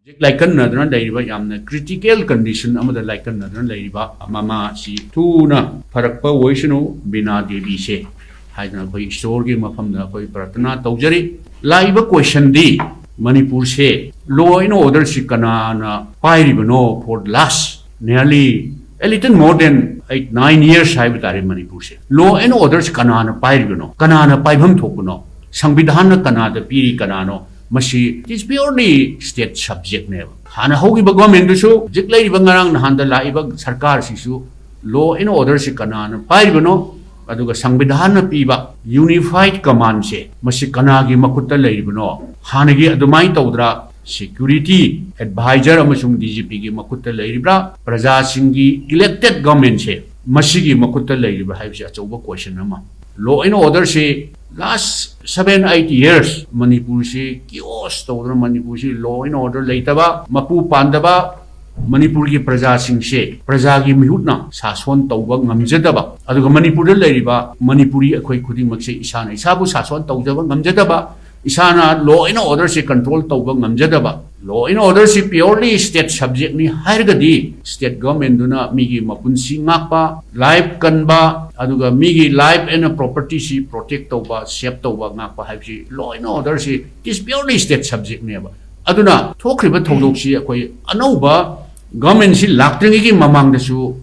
Laikan Nadran Ladiba Yamna critical condition among the Laikan Nadran Ladiba Mama si Tuna Parakpa Wishnu Bina Devishe Haidna by Sorgi Mafam the Koi Pratana Taujari Laiba question D Manipur se law in order Shikana Pairibano for last nearly a little more than 8-9 years Haibitari Manipur se law and order Kanana Pairibano Kanana Paibam Tokuno Sangbidhana Kanada Piri Kanano Mashi it is purely state subject never. Hana Hogi Bagwamen Dusu, Jiklay Bangarang Handa Laibag Sarkar Sisu, law in order Shikana Paibano. Aduga Sangbidhana Piba Unified Command se Mashikanagi Makuta Laibano Hanagi Adumai Taudra Security Advisor Amashung DGP gi Makuta Laibra Praja Singhi elected government se Mashigi Makuta Laibra Hibs Achoba question nama law and order se last 7-8 years Manipur se kios Taudra Manipur se law and order Laitaba Mapu Pandaba Manipur ki Praja Singh se Praja ki mihutna Saswan Tauba Ngamjadaba Aduga Manipur Lariba Manipuri Akoi Kuding Makse Isana Isabu Saswan Taujaba Ngamjadaba Isana law and order se control Tauba Ngamjadaba law and order se purely state subject ni Hargadi state government duna Migi Mapunsi Ngapa life kanba Aduga Migi life and property si protect Tauba save Tauba Ngapa Habsi law and order se is purely state subject never Aduna Tokriba Taudoksi Akoi Anova Government si Lakting ki mamang desu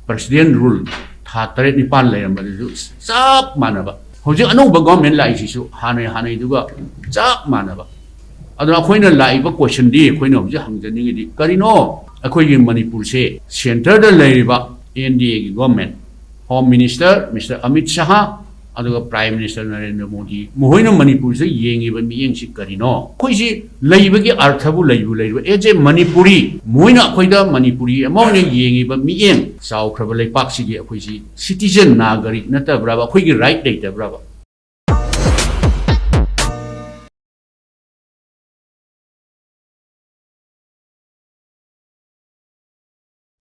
president rule Tatare Nipan Layam Zap Manaba. Hoji Anova government like Sisu Hane Duga Zap Manaba. Adana Quina Laiba question D, Queen of Jahangani Karino, a Queen Manipur se, Center the Lariba, NDA government, Home Minister, Mr. Amit Shah, Aduga Prime Minister Narendra Modi, Mohina Manipur se Yang even being Sikarino. Quisi Laibaki Arthabu Laibu, Eje Manipuri, Moina Quida Manipuri, among Yang even being Sao Krabale Paxi, Quisi, citizen Nagari, Nata Brava, Quigi right data Brava.